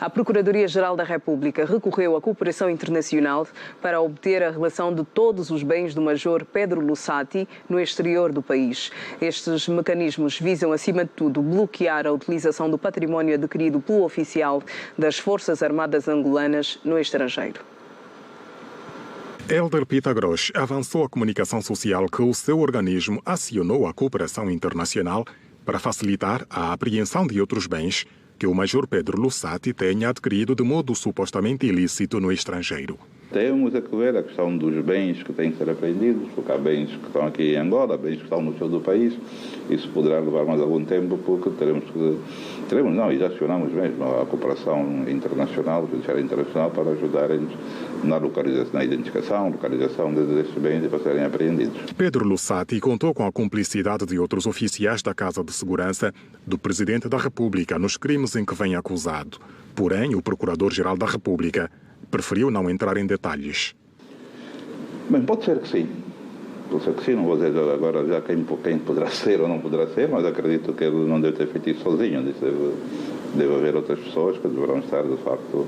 A Procuradoria-Geral da República recorreu à cooperação internacional para obter a relação de todos os bens do Major Pedro Lussati no exterior do país. Estes mecanismos visam, acima de tudo, bloquear a utilização do património adquirido pelo oficial das Forças Armadas angolanas no estrangeiro. Hélder Pitagros avançou a comunicação social que o seu organismo acionou a cooperação internacional para facilitar a apreensão de outros bens que o Major Pedro Lussati tenha adquirido de modo supostamente ilícito no estrangeiro. Temos a que ver a questão dos bens que têm que ser apreendidos, porque há bens que estão aqui em Angola, bens que estão no sul do país. Isso poderá levar mais algum tempo, porque e já acionamos mesmo a cooperação internacional, judiciária internacional, para ajudarem-nos na localização, na identificação, localização desses bens e para serem apreendidos. Pedro Lussati contou com a cumplicidade de outros oficiais da Casa de Segurança do Presidente da República nos crimes em que vem acusado. Porém, o Procurador-Geral da República preferiu não entrar em detalhes. Bem, pode ser que sim. Pode ser que sim, não vou dizer agora já quem poderá ser ou não poderá ser, mas acredito que ele não deve ter feito isso sozinho. Deve haver outras pessoas que deverão estar, de facto,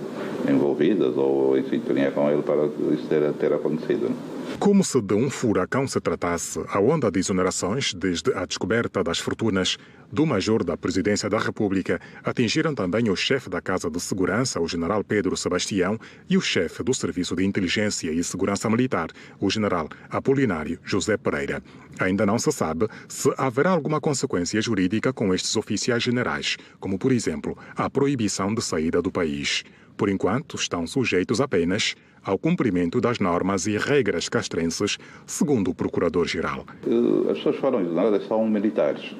envolvidas ou em sintonia com ele para isso ter acontecido. Como se de um furacão se tratasse, a onda de exonerações, desde a descoberta das fortunas do Major da Presidência da República, atingiram também o chefe da Casa de Segurança, o General Pedro Sebastião, e o chefe do Serviço de Inteligência e Segurança Militar, o General Apolinário José Pereira. Ainda não se sabe se haverá alguma consequência jurídica com estes oficiais generais, como, por exemplo, a proibição de saída do país. Por enquanto, estão sujeitos apenas ao cumprimento das normas e regras castrenses, segundo o Procurador-Geral. As pessoas foram exoneradas são militares.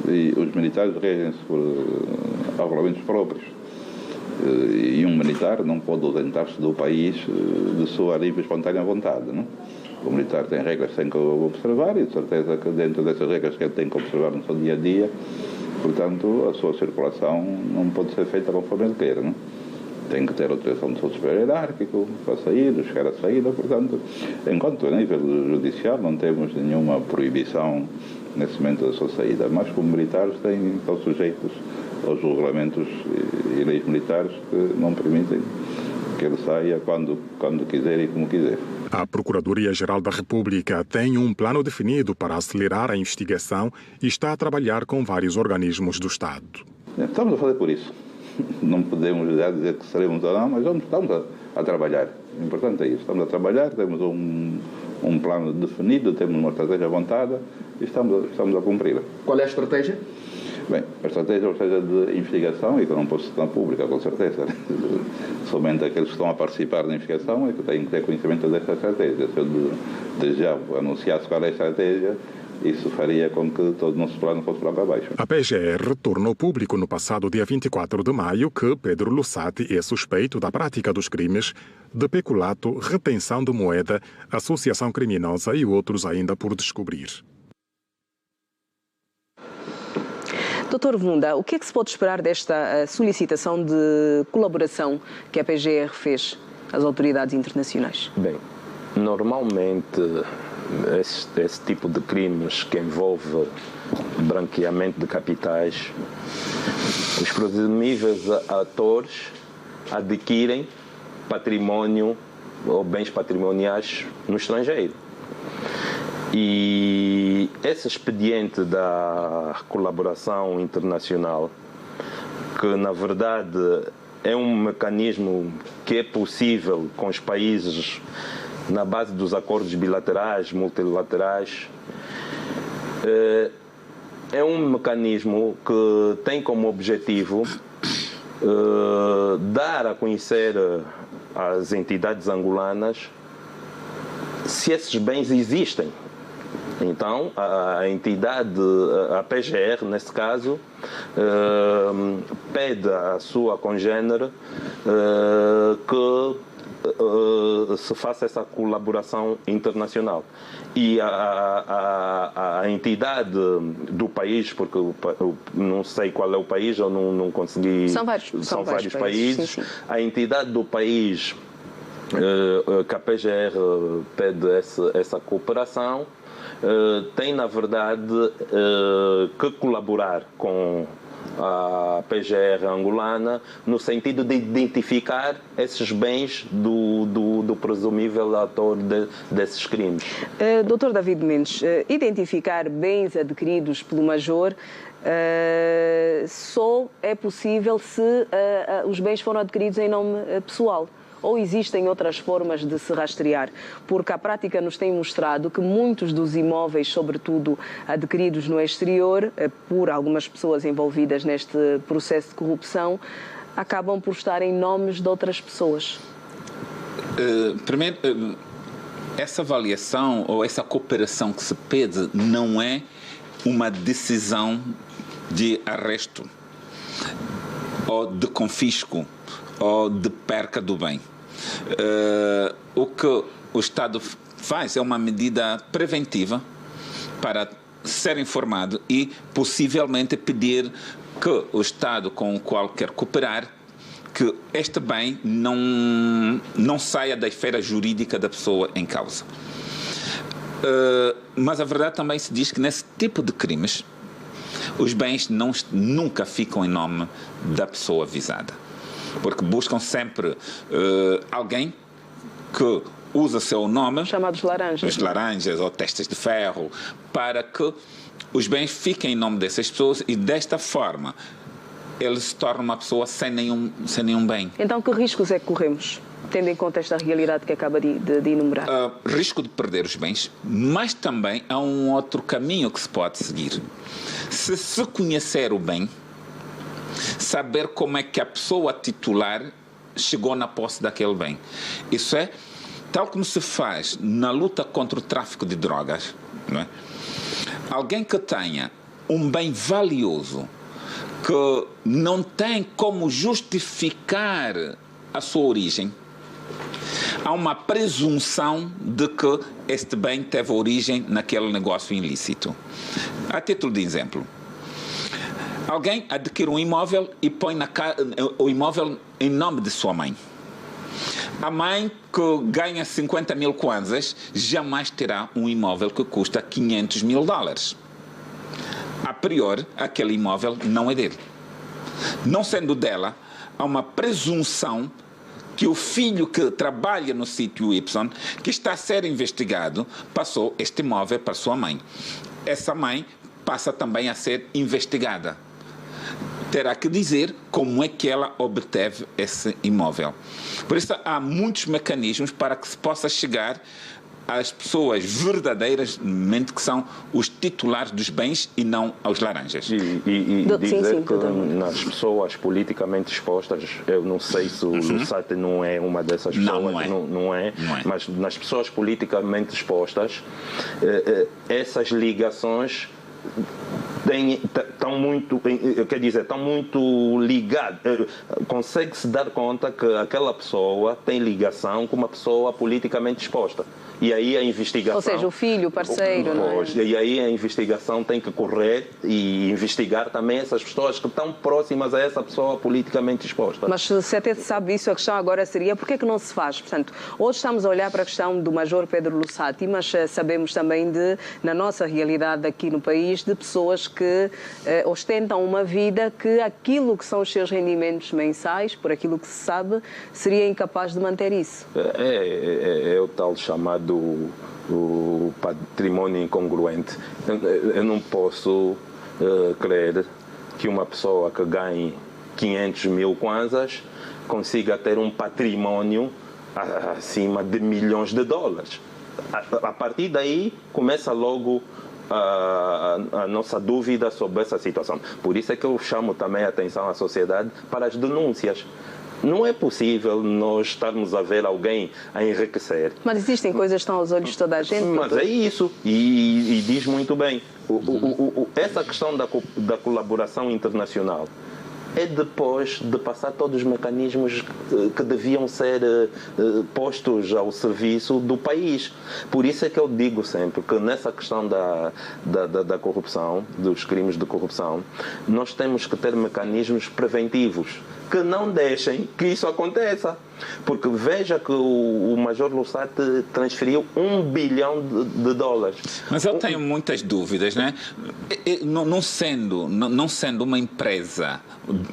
E os militares regem-se por regulamentos próprios. E um militar não pode ausentar-se do país de sua livre e espontânea vontade. Não? O militar tem regras que tem que observar e de certeza que dentro dessas regras que ele tem que observar no seu dia-a-dia, portanto, a sua circulação não pode ser feita conforme ele queira. Não? Tem que ter autorização do seu superior hierárquico para sair, chegar à saída, portanto, enquanto a nível judicial não temos nenhuma proibição nesse momento da sua saída, mas como militares estão sujeitos aos regulamentos e leis militares que não permitem que ele saia quando quiser e como quiser. A Procuradoria-Geral da República tem um plano definido para acelerar a investigação e está a trabalhar com vários organismos do Estado. Estamos a fazer por isso. Não podemos já dizer que seremos ou não, mas estamos a trabalhar. O importante é isso. Estamos a trabalhar, temos um plano definido, temos uma estratégia montada e estamos a cumprir. Qual é a estratégia? Bem, a estratégia é uma estratégia de investigação e que não pode ser tão pública, com certeza. Somente aqueles que estão a participar da investigação é que têm que ter conhecimento desta estratégia. Se eu já anunciasse qual é a estratégia, isso faria com que todo o nosso plano fosse para baixo. A PGR tornou público no passado dia 24 de maio que Pedro Lussati é suspeito da prática dos crimes de peculato, retenção de moeda, associação criminosa e outros ainda por descobrir. Dr. Vunda, o que é que se pode esperar desta solicitação de colaboração que a PGR fez às autoridades internacionais? Bem, normalmente esse tipo de crimes que envolve branqueamento de capitais, os presumíveis atores adquirem património ou bens patrimoniais no estrangeiro. E esse expediente da colaboração internacional, que na verdade é um mecanismo que é possível com os países na base dos acordos bilaterais, multilaterais, é um mecanismo que tem como objetivo dar a conhecer às entidades angolanas se esses bens existem. Então, a entidade, a PGR, nesse caso, pede à sua congênere que se faça essa colaboração internacional. E a entidade do país, porque eu não sei qual é o país, eu não consegui... São vários países. Sim, sim. A entidade do país que a PGR pede essa cooperação, tem, na verdade, que colaborar com a PGR angolana, no sentido de identificar esses bens do presumível autor desses crimes. Dr. David Mendes, identificar bens adquiridos pelo Major só é possível se os bens foram adquiridos em nome pessoal. Ou existem outras formas de se rastrear? Porque a prática nos tem mostrado que muitos dos imóveis, sobretudo adquiridos no exterior, por algumas pessoas envolvidas neste processo de corrupção, acabam por estar em nomes de outras pessoas. Primeiro, essa avaliação ou essa cooperação que se pede não é uma decisão de arresto ou de confisco ou de perca do bem. O que o Estado faz é uma medida preventiva para ser informado e possivelmente pedir que o Estado com o qual quer cooperar, que este bem não saia da esfera jurídica da pessoa em causa. Mas a verdade também se diz que nesse tipo de crimes os bens nunca ficam em nome da pessoa visada, porque buscam sempre alguém que usa seu nome, chamados laranjas, os laranjas ou testas de ferro, para que os bens fiquem em nome dessas pessoas e desta forma ele se torna uma pessoa sem nenhum bem. Então que riscos é que corremos, tendo em conta esta realidade que acaba de enumerar? Risco de perder os bens, mas também há um outro caminho que se pode seguir. Se conhecer o bem, saber como é que a pessoa titular chegou na posse daquele bem. Isso é tal como se faz na luta contra o tráfico de drogas, não é? Alguém que tenha um bem valioso, que não tem como justificar a sua origem, há uma presunção de que este bem teve origem naquele negócio ilícito. A título de exemplo, alguém adquire um imóvel e põe o imóvel em nome de sua mãe. A mãe que ganha 50 mil kwanzas jamais terá um imóvel que custa 500 mil dólares. A priori, aquele imóvel não é dele. Não sendo dela, há uma presunção que o filho que trabalha no sítio Y, que está a ser investigado, passou este imóvel para sua mãe. Essa mãe passa também a ser investigada. Terá que dizer como é que ela obteve esse imóvel. Por isso, há muitos mecanismos para que se possa chegar às pessoas verdadeiramente que são os titulares dos bens e não aos laranjas. E dizer que nas pessoas politicamente expostas, eu não sei se o Lusati não é uma dessas pessoas, não é. Mas nas pessoas politicamente expostas, essas ligações estão muito ligadas. Consegue-se dar conta que aquela pessoa tem ligação com uma pessoa politicamente exposta. E aí a investigação... Ou seja, o filho, o parceiro, não é? E aí a investigação tem que correr e investigar também essas pessoas que estão próximas a essa pessoa politicamente exposta. Mas se até se sabe isso, a questão agora seria por que é que não se faz? Portanto, hoje estamos a olhar para a questão do Major Pedro Lusati, mas sabemos também na nossa realidade aqui no país, de pessoas que ostentam uma vida que aquilo que são os seus rendimentos mensais, por aquilo que se sabe, seria incapaz de manter isso. É o tal chamado o património incongruente. Eu não posso crer que uma pessoa que ganhe 500 mil kwanzas consiga ter um património acima de milhões de dólares. A partir daí começa logo a nossa dúvida sobre essa situação. Por isso é que eu chamo também a atenção à sociedade para as denúncias. Não é possível nós estarmos a ver alguém a enriquecer. Mas existem coisas que estão aos olhos de toda a gente. Mas é isso, e diz muito bem. Essa questão da colaboração internacional é depois de passar todos os mecanismos que deviam ser postos ao serviço do país. Por isso é que eu digo sempre que nessa questão da corrupção, dos crimes de corrupção, nós temos que ter mecanismos preventivos que não deixem que isso aconteça. Porque veja que o Major Lusati transferiu $1 bilhão. Mas eu tenho muitas dúvidas, né? Não sendo uma empresa,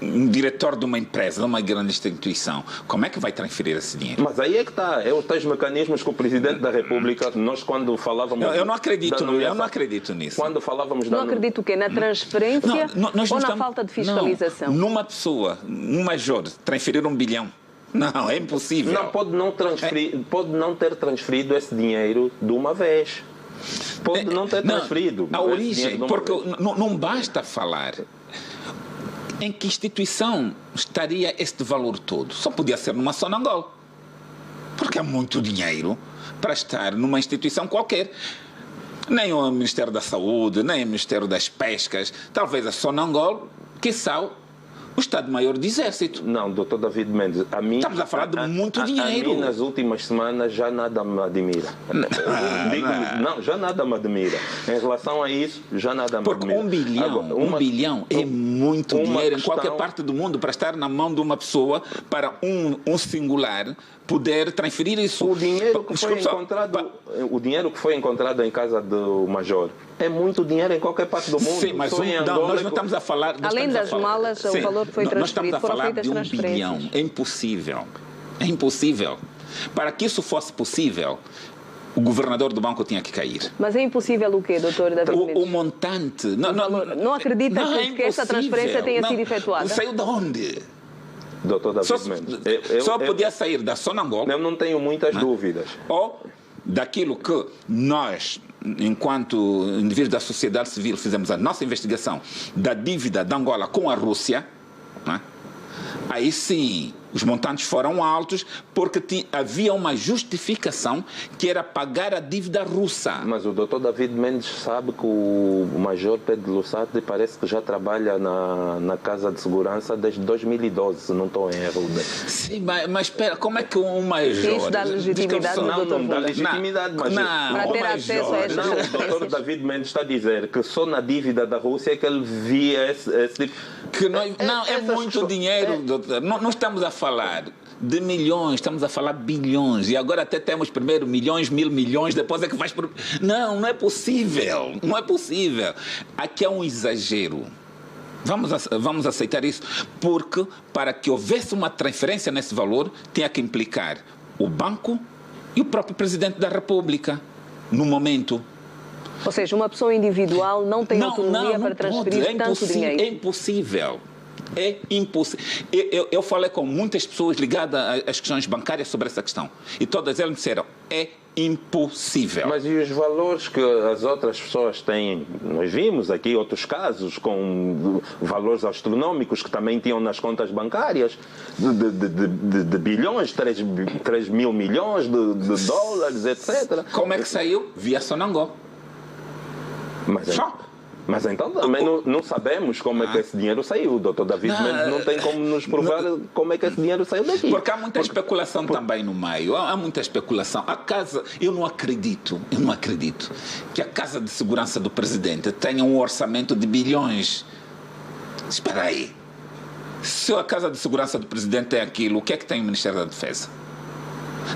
um diretor de uma empresa, de uma grande instituição, como é que vai transferir esse dinheiro? Mas aí é que está. É os tais mecanismos que o Presidente da República, nós quando falávamos... Eu não acredito nisso. Quando falávamos não acredito o quê? Na transferência ou na falta de fiscalização? Não, numa pessoa, um major, transferir $1 bilhão. Não, é impossível. Não, pode não ter transferido esse dinheiro de uma vez. Pode não ter transferido. A origem, porque não basta falar. Em que instituição estaria este valor todo? Só podia ser numa Sonangol. Porque é muito dinheiro para estar numa instituição qualquer. Nem o Ministério da Saúde, nem o Ministério das Pescas, talvez a Sonangol, quiçá o Estado-Maior do Exército. Não, Dr. David Mendes, estamos a falar de muito dinheiro. A mim, nas últimas semanas, já nada me admira. Já nada me admira. Em relação a isso, já nada me admira. Porque $1 bilhão é muito dinheiro em qualquer parte do mundo para estar na mão de uma pessoa, para um singular poder transferir isso. O dinheiro que foi encontrado em casa do Major é muito dinheiro em qualquer parte do mundo. Sim, mas nós não estamos a falar... Além das malas, o valor que foi transferido, foram feitas transferências. $1 bilhão. É impossível. É impossível. Para que isso fosse possível, o governador do banco tinha que cair. Mas é impossível o quê, doutor David Mendes? O montante... Não acredita que essa transferência tenha sido efetuada? Saiu de onde? Doutor David Mendes. Só podia sair da Sonangol. Eu não tenho muitas dúvidas. Ou daquilo que nós, enquanto indivíduos da sociedade civil, fizemos a nossa investigação da dívida de Angola com a Rússia, né? Aí sim, os montantes foram altos porque havia uma justificação que era pagar a dívida russa. Mas o Dr. David Mendes sabe que o Major Pedro Lusati parece que já trabalha na Casa de Segurança desde 2012, se não estou em erro. Sim, mas espera, como é que um major... Isso dá legitimidade Não dá legitimidade, mas... Para ter acesso a estas transferências. O Dr. David Mendes está a dizer que só na dívida da Rússia é que ele via esse tipo... É muito dinheiro, doutor. Não estamos a falar de milhões, estamos a falar bilhões. E agora até temos primeiro milhões, 1.000 milhões, depois é que vais... Não é possível. Não é possível. Aqui é um exagero. Vamos aceitar isso, porque para que houvesse uma transferência nesse valor, tinha que implicar o banco e o próprio Presidente da República, no momento. Ou seja, uma pessoa individual não tem autonomia para transferir tanto dinheiro. É impossível. É impossível. Eu falei com muitas pessoas ligadas às questões bancárias sobre essa questão. E todas elas me disseram, é impossível. Mas e os valores que as outras pessoas têm? Nós vimos aqui outros casos com valores astronómicos que também tinham nas contas bancárias de bilhões, 3 mil milhões de dólares, etc. Como é que saiu? Via Sonangol. Mas então também não sabemos como é que esse dinheiro saiu. O Dr. David Mendes não tem como nos provar como é que esse dinheiro saiu daqui. Porque há muita especulação também no meio. Há muita especulação. A casa, eu não acredito que a Casa de Segurança do Presidente tenha um orçamento de bilhões. Espera aí. Se a Casa de Segurança do Presidente tem aquilo, o que é que tem o Ministério da Defesa?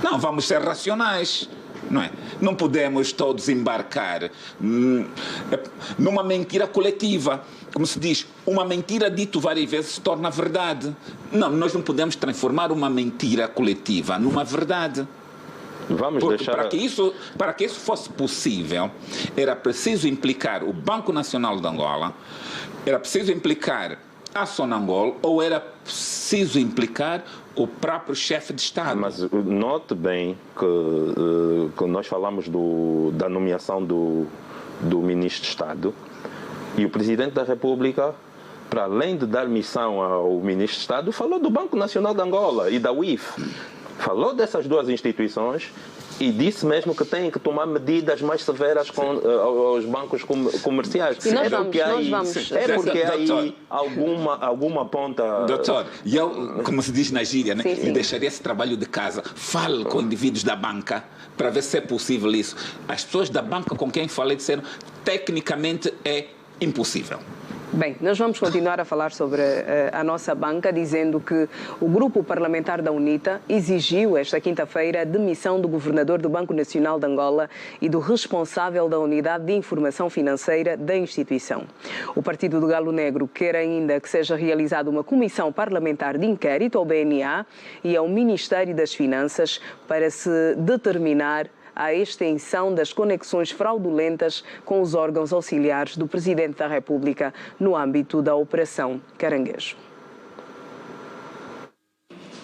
Não, vamos ser racionais. Não é? Não podemos todos embarcar numa mentira coletiva. Como se diz, uma mentira dita várias vezes se torna verdade. Não, nós não podemos transformar uma mentira coletiva numa verdade. Para que isso fosse possível, era preciso implicar o Banco Nacional de Angola, era preciso implicar a Sonangol, ou era preciso implicar o próprio chefe de Estado. Mas note bem que nós falamos da nomeação do Ministro de Estado, e o Presidente da República, para além de dar missão ao Ministro de Estado, falou do Banco Nacional de Angola e da UIF. Falou dessas duas instituições e disse mesmo que têm que tomar medidas mais severas aos bancos comerciais. E nós vamos. É porque aí alguma ponta... Doutor, eu, como se diz na gíria, né, eu deixaria esse trabalho de casa. Fale com indivíduos da banca para ver se é possível isso. As pessoas da banca com quem falei disseram, tecnicamente é impossível. Bem, nós vamos continuar a falar sobre a nossa banca, dizendo que o grupo parlamentar da UNITA exigiu esta quinta-feira a demissão do governador do Banco Nacional de Angola e do responsável da Unidade de Informação Financeira da instituição. O Partido do Galo Negro quer ainda que seja realizada uma comissão parlamentar de inquérito ao BNA e ao Ministério das Finanças para se determinar a extensão das conexões fraudulentas com os órgãos auxiliares do Presidente da República no âmbito da Operação Caranguejo.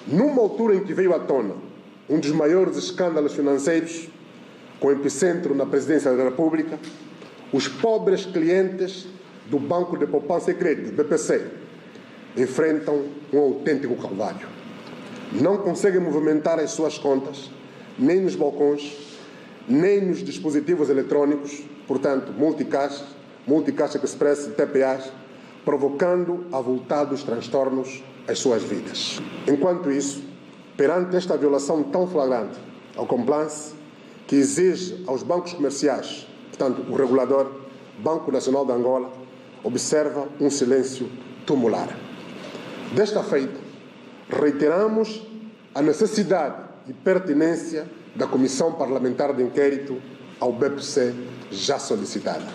Numa altura em que veio à tona um dos maiores escândalos financeiros, com epicentro na Presidência da República, os pobres clientes do Banco de Poupança e Crédito, BPC, enfrentam um autêntico calvário. Não conseguem movimentar as suas contas, nem nos balcões, nem nos dispositivos eletrônicos, portanto, multicaixa express e TPAs, provocando avultados transtornos às suas vidas. Enquanto isso, perante esta violação tão flagrante ao compliance, que exige aos bancos comerciais, portanto, o regulador, Banco Nacional de Angola, observa um silêncio tumular. Desta feita, reiteramos a necessidade e pertinência da Comissão Parlamentar de Inquérito ao BPC já solicitada.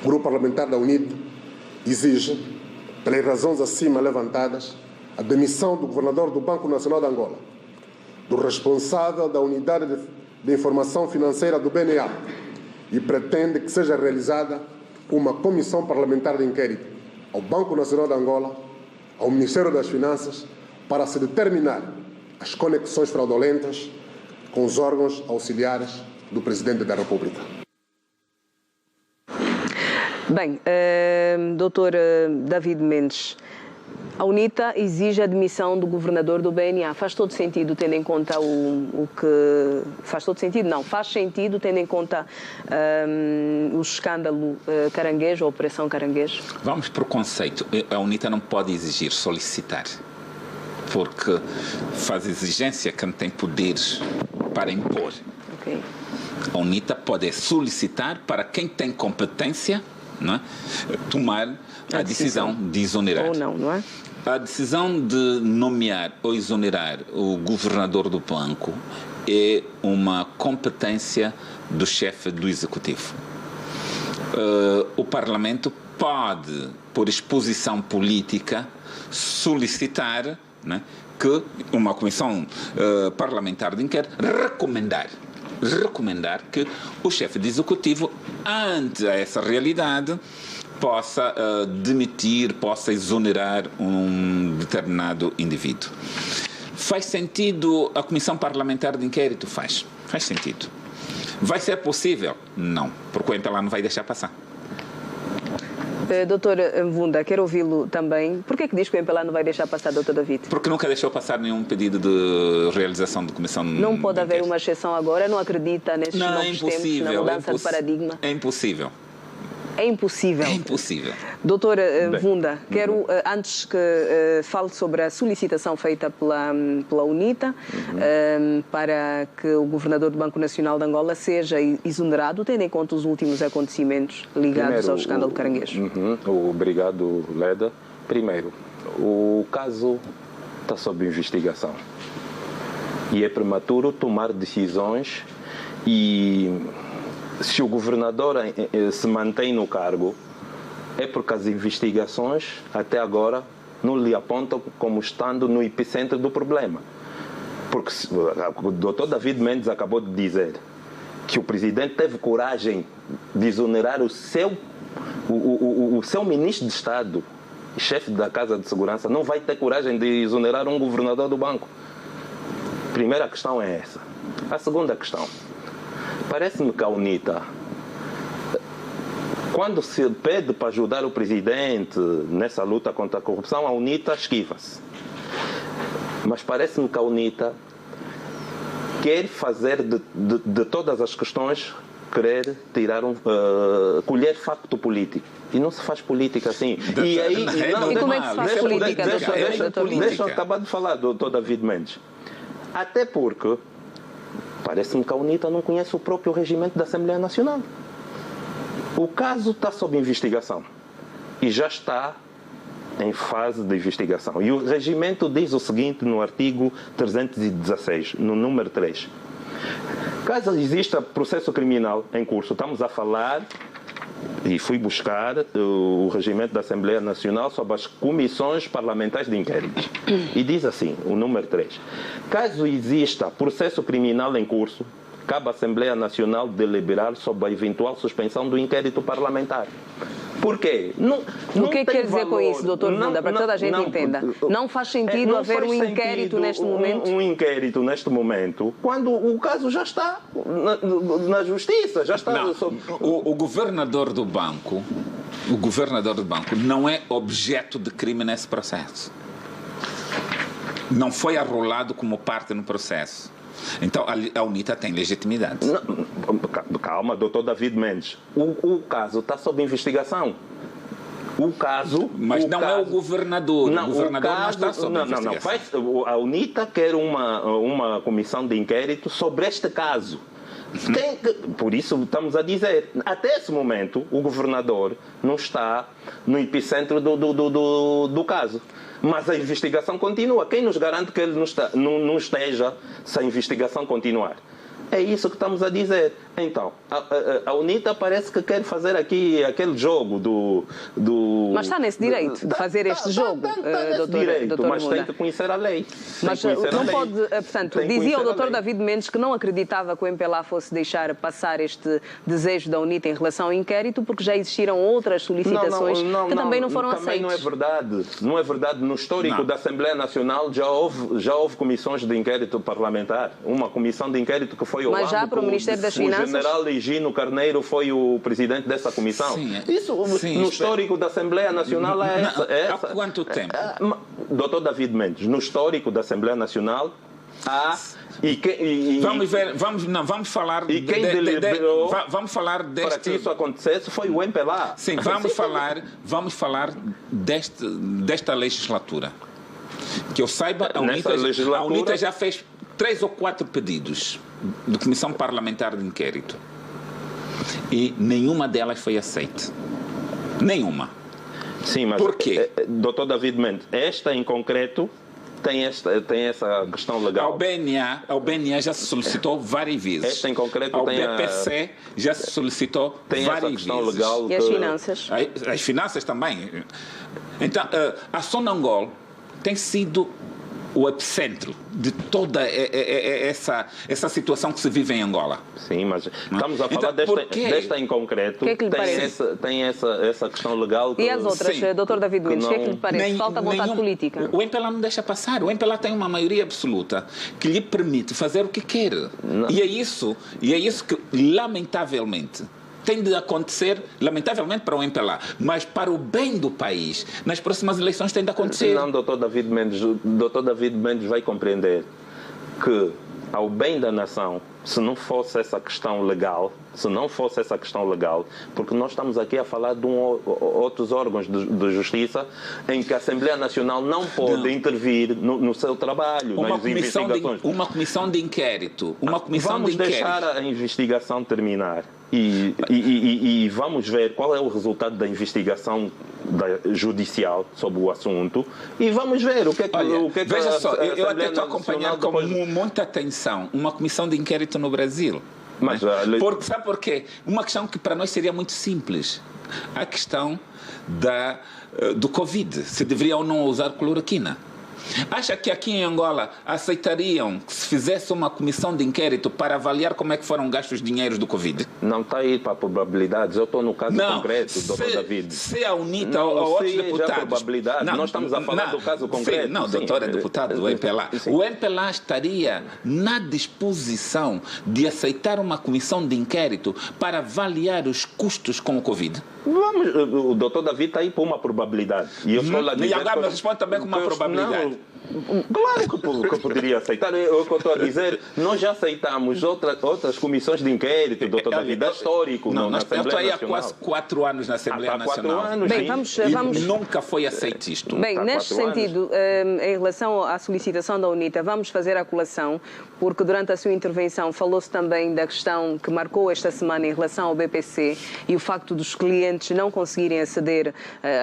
O Grupo Parlamentar da UNITA exige, pelas razões acima levantadas, a demissão do governador do Banco Nacional de Angola, do responsável da Unidade de Informação Financeira do BNA e pretende que seja realizada uma Comissão Parlamentar de Inquérito ao Banco Nacional de Angola, ao Ministério das Finanças, para se determinar as conexões fraudulentas com os órgãos auxiliares do Presidente da República. Bem, Dr. David Mendes, a UNITA exige a demissão do governador do BNA. Faz todo sentido, tendo em conta o que... Faz todo sentido? Não. Faz sentido, tendo em conta o escândalo Caranguejo, a Operação Caranguejo? Vamos para o conceito. A UNITA não pode exigir, solicitar. Porque faz exigência que não tem poderes para impor. Okay. A UNITA pode solicitar para quem tem competência, não é, tomar a decisão de exonerar. Ou não, não é? A decisão de nomear ou exonerar o governador do banco é uma competência do chefe do Executivo. O Parlamento pode, por exposição política, solicitar, né, que uma comissão parlamentar de inquérito recomendar que o chefe de executivo, ante essa realidade, possa demitir, possa exonerar um determinado indivíduo. Faz sentido a comissão parlamentar de inquérito? Faz sentido. Vai ser possível? Não, porque o MPLA não vai deixar passar. Doutor Mvunda, quero ouvi-lo também. Por que diz que o MPLA não vai deixar passar, doutor David? Porque nunca deixou passar nenhum pedido de realização de comissão. Não pode haver uma exceção agora? Não acredita nesses novos tempos, na mudança de paradigma? É impossível. É impossível. É impossível. Doutora Mvunda, quero, antes que fale sobre a solicitação feita pela UNITA para que o governador do Banco Nacional de Angola seja exonerado, tendo em conta os últimos acontecimentos ligados ao escândalo Caranguejo. Obrigado, Leda. Primeiro, o caso está sob investigação e é prematuro tomar decisões, e se o governador se mantém no cargo, é porque as investigações até agora não lhe apontam como estando no epicentro do problema. Porque o doutor David Mendes acabou de dizer que o presidente teve coragem de exonerar o seu ministro de Estado, chefe da Casa de Segurança, não vai ter coragem de exonerar um governador do banco. Primeira questão é essa. A segunda questão. Parece-me que a UNITA, quando se pede para ajudar o presidente nessa luta contra a corrupção, a UNITA esquiva-se. Mas parece-me que a UNITA quer fazer de todas as questões, querer tirar colher facto político. E não se faz política assim. E como é que se faz política? Deixa eu acabar de falar, doutor David Mendes. Até porque parece-me que a UNITA não conhece o próprio regimento da Assembleia Nacional. O caso está sob investigação. e já está em fase de investigação. E o regimento diz o seguinte no artigo 316, no número 3. Caso exista processo criminal em curso, estamos a falar, e fui buscar o regimento da Assembleia Nacional sobre as comissões parlamentares de inquéritos. E diz assim, o número 3. Caso exista processo criminal em curso, cabe à Assembleia Nacional deliberar sobre a eventual suspensão do inquérito parlamentar. Por quê? O que é que quer dizer com isso, doutor Vunda, para que toda a gente entenda? Não faz sentido haver um inquérito neste momento? Um inquérito neste momento, quando o caso já está na justiça, já está... Não, o governador do banco não é objeto de crime nesse processo. Não foi arrolado como parte no processo. Então, a UNITA tem legitimidade. Calma, doutor David Mendes. O caso está sob investigação. O caso... Mas o não caso, é o governador. O governador não está sob investigação. A UNITA quer uma comissão de inquérito sobre este caso. Por isso estamos a dizer, até esse momento, o governador não está no epicentro do caso. Mas a investigação continua. Quem nos garante que ele não esteja se a investigação continuar? É isso que estamos a dizer. Então, a UNITA parece que quer fazer aqui aquele jogo do... Mas está nesse direito de fazer este jogo, doutor mas Vunda. tem que conhecer a lei. Mas não pode, portanto, dizia o doutor David Mendes que não acreditava que o MPLA fosse deixar passar este desejo da UNITA em relação ao inquérito, porque já existiram outras solicitações que também não foram aceitas. Também não é verdade. Não é verdade. No histórico da Assembleia Nacional já houve comissões de inquérito parlamentar. Uma comissão de inquérito que foi ao Mas já para o Ministério das Finanças? O general Higino Carneiro foi o presidente dessa comissão. No histórico da Assembleia Nacional é essa. Há quanto tempo? Doutor David Mendes, no histórico da Assembleia Nacional há... Vamos falar... E quem deliberou vamos falar deste... para que isso acontecesse foi o MPLA. Sim, vamos falar desta legislatura. Que eu saiba, a UNITA já fez 3 ou 4 pedidos de comissão parlamentar de inquérito. E nenhuma delas foi aceita. Nenhuma. Sim, mas... Por quê? Doutor David Mendes, esta em concreto tem essa questão legal. Ao BNA já se solicitou várias vezes. Esta em concreto ao tem BPC já se solicitou tem várias essa questão vezes. Legal e as finanças? As finanças também. Então, a Sonangol tem sido o epicentro de toda essa situação que se vive em Angola. Sim, mas estamos a falar desta em concreto. Que é que lhe parece? Tem essa questão legal. E as outras, doutor David Mendes, o que é que lhe parece? Falta vontade política. O MPLA não deixa passar. O MPLA tem uma maioria absoluta que lhe permite fazer o que quer. E é isso que, lamentavelmente, tem de acontecer, lamentavelmente para o MPLA, mas para o bem do país, nas próximas eleições tem de acontecer. Não, doutor David Mendes vai compreender que, ao bem da nação, se não fosse essa questão legal, porque nós estamos aqui a falar de outros órgãos de justiça em que a Assembleia Nacional não pode intervir no seu trabalho, nas investigações. Uma comissão de inquérito. Vamos deixar a investigação terminar. E vamos ver qual é o resultado da investigação judicial sobre o assunto e vamos ver o que é que veja só, eu até estou acompanhando com muita atenção uma comissão de inquérito no Brasil. Mas, sabe por quê? Uma questão que para nós seria muito simples. A questão do Covid. Se deveria ou não usar cloroquina. Acha que aqui em Angola aceitariam que se fizesse uma comissão de inquérito para avaliar como é que foram gastos os dinheiros do Covid? Não está aí para probabilidades. Eu estou no caso concreto, doutor David. Se a UNITA ou outros deputados... probabilidade. Nós estamos a falar do caso concreto. Sim, não, doutor, é deputado do MPLA. O MPLA estaria na disposição de aceitar uma comissão de inquérito para avaliar os custos com o Covid? O doutor David está aí por uma probabilidade. E eu estou lá e agora me responde também com uma probabilidade. Claro que poderia aceitar. O que eu estou a dizer, nós já aceitamos outras comissões de inquérito, doutor David, é histórico na Assembleia Nacional. Eu estou aí há quase 4 anos na Assembleia Nacional. 4 anos, bem, vamos... Nunca foi aceito isto. Bem, neste sentido, em relação à solicitação da UNITA, vamos fazer a colação, porque durante a sua intervenção falou-se também da questão que marcou esta semana em relação ao BPC e o facto dos clientes não conseguirem aceder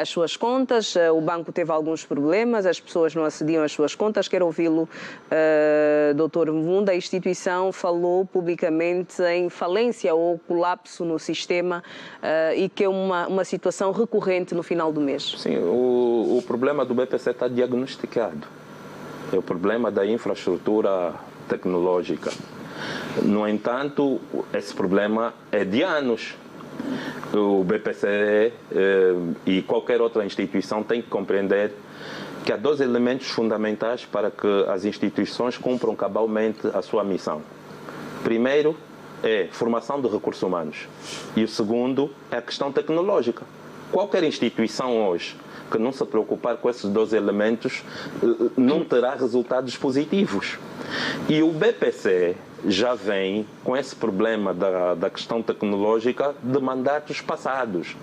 às suas contas. O banco teve alguns problemas, as pessoas não acediam às suas contas. Quero ouvi-lo, Dr. Mvunda. A instituição falou publicamente em falência ou colapso no sistema e que é uma situação recorrente no final do mês. Sim, o problema do BPC está diagnosticado. É o problema da infraestrutura tecnológica. No entanto, esse problema é de anos. O BPC e qualquer outra instituição tem que compreender que há 2 elementos fundamentais para que as instituições cumpram cabalmente a sua missão. Primeiro é formação de recursos humanos e o segundo é a questão tecnológica. Qualquer instituição hoje que não se preocupar com esses 2 elementos não terá resultados positivos. E o BPC já vem com esse problema da questão tecnológica de mandatos passados.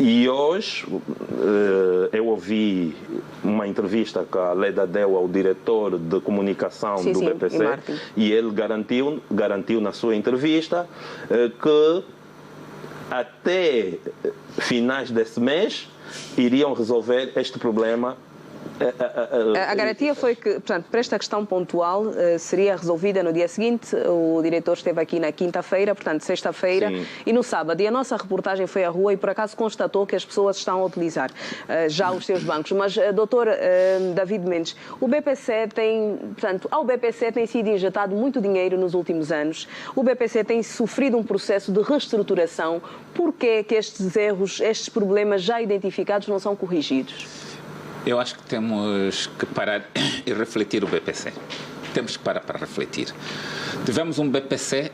E hoje eu ouvi uma entrevista que a Leda deu ao diretor de comunicação do BPC e ele garantiu na sua entrevista que até finais desse mês iriam resolver este problema. A garantia foi que, portanto, para esta questão pontual, seria resolvida no dia seguinte. O diretor esteve aqui na quinta-feira, portanto, sexta-feira e no sábado. E a nossa reportagem foi à rua e, por acaso, constatou que as pessoas estão a utilizar já os seus bancos. Mas, doutor David Mendes, o BPC ao BPC tem sido injetado muito dinheiro nos últimos anos. O BPC tem sofrido um processo de reestruturação. Por que estes erros, estes problemas já identificados não são corrigidos? Eu acho que temos que parar e refletir o BPC. Temos que parar para refletir. Tivemos um BPC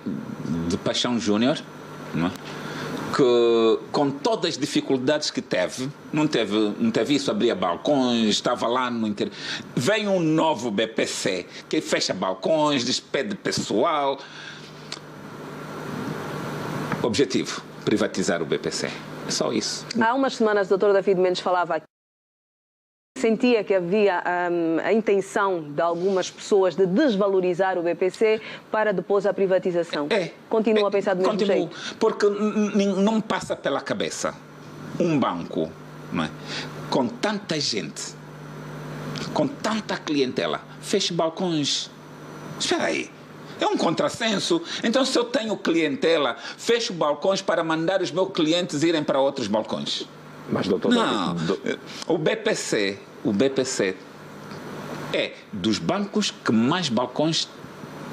de Paixão Júnior, não é? Que, com todas as dificuldades que teve, não teve isso, abria balcões, estava lá no interior. Vem um novo BPC que fecha balcões, despede pessoal. Objetivo: privatizar o BPC. É só isso. Há umas semanas o Dr. David Mendes falava aqui. Sentia que havia a intenção de algumas pessoas de desvalorizar o BPC para depois a privatização. Continua a pensar do mesmo jeito? Porque não me passa pela cabeça um banco, não é, com tanta gente, com tanta clientela, feche balcões. Espera aí. É um contrassenso. Então, se eu tenho clientela, fecho balcões para mandar os meus clientes irem para outros balcões. Mas, doutor... Não. O BPC é dos bancos que mais balcões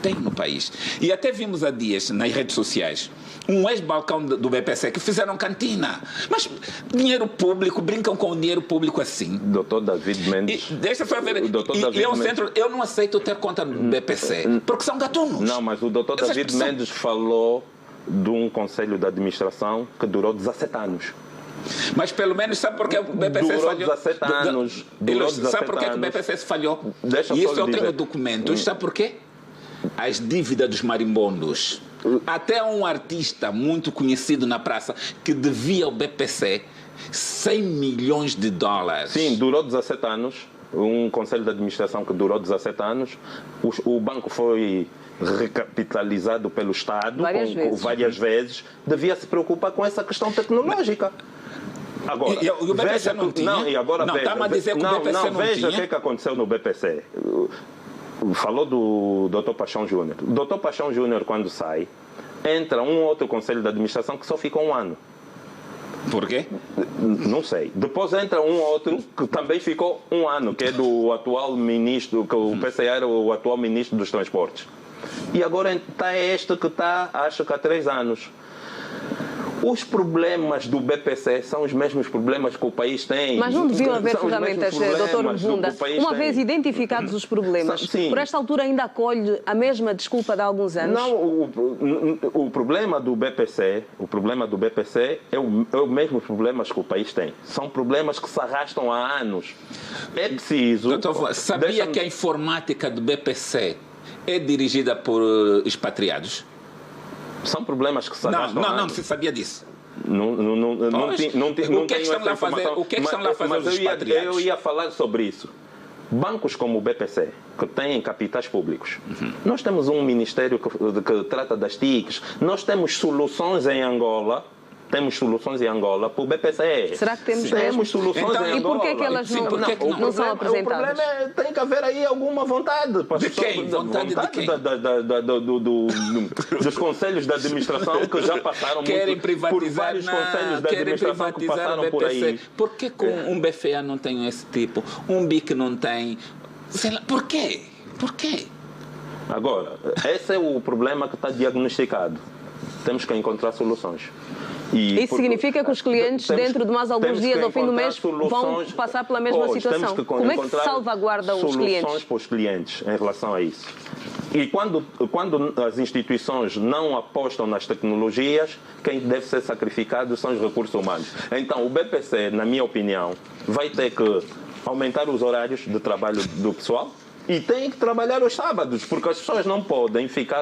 tem no país. E até vimos há dias nas redes sociais um ex-balcão do BPC que fizeram cantina. Mas dinheiro público, brincam com o dinheiro público assim. Doutor David Mendes... Deixa eu ver. Eu não aceito ter conta no BPC, porque são gatunos. Não, mas o doutor David Mendes falou de um conselho de administração que durou 17 anos. Mas pelo menos sabe por que o BPC durou falhou? 17 anos. Sabe por que o BPC falhou? Deixa e isso eu tenho documentos. Sabe por quê? As dívidas dos marimbondos. Até um artista muito conhecido na praça que devia ao BPC 100 milhões de dólares. Sim, durou 17 anos. Um conselho de administração que durou 17 anos. O banco foi recapitalizado pelo Estado várias vezes. Devia se preocupar com essa questão tecnológica. Agora, e o BPC não tinha? Não, e agora não, está-me a dizer que o BPC não veja tinha? O que aconteceu no BPC. Falou do Dr. Paixão Júnior. O Dr. Paixão Júnior, quando sai, entra um outro conselho de administração que só ficou 1 ano. Por quê? Não sei. Depois entra um outro que também ficou 1 ano, que é do atual ministro, que o PCA era o atual ministro dos Transportes. E agora está este que está, acho que há 3 anos. Os problemas do BPC são os mesmos problemas que o país tem. Mas não deviam haver São os ferramentas, mesmos Dr. problemas Mbunda. que o país Uma tem. vez identificados os problemas, Sim. por esta altura ainda acolhe a mesma desculpa de há alguns anos? Não, o problema do BPC, é o mesmo problemas que o país tem. São problemas que se arrastam há anos. É preciso... Doutor, sabia que a informática do BPC é dirigida por expatriados? São problemas que se arrastam há anos. Não se sabia disso. O que é que estão lá a fazer? O que é que estão lá a fazer os expatriados? Eu ia falar sobre isso. Bancos como o BPC, que têm capitais públicos, nós temos um ministério que trata das TICs, nós temos soluções em Angola para o BPC. Será que temos Temos soluções Então, em Angola. E por que é que elas não são apresentadas? O problema é tem que haver aí alguma vontade. De quem? Vontade de quem? Dos conselhos de administração que já passaram Querem por privatizar, vários conselhos de administração que passaram o por aí. BPC. Por que com um BFA não tem esse tipo? Um BIC não tem? Sei lá, por quê? Por quê? Agora, esse é o problema que está diagnosticado. Temos que encontrar soluções. Isso significa que os clientes, dentro de mais alguns dias, ao fim do mês, vão passar pela mesma situação. Como é que se salvaguarda os clientes? Soluções para os clientes em relação a isso. E quando as instituições não apostam nas tecnologias, quem deve ser sacrificado são os recursos humanos. Então, o BPC, na minha opinião, vai ter que aumentar os horários de trabalho do pessoal e tem que trabalhar os sábados, porque as pessoas não podem ficar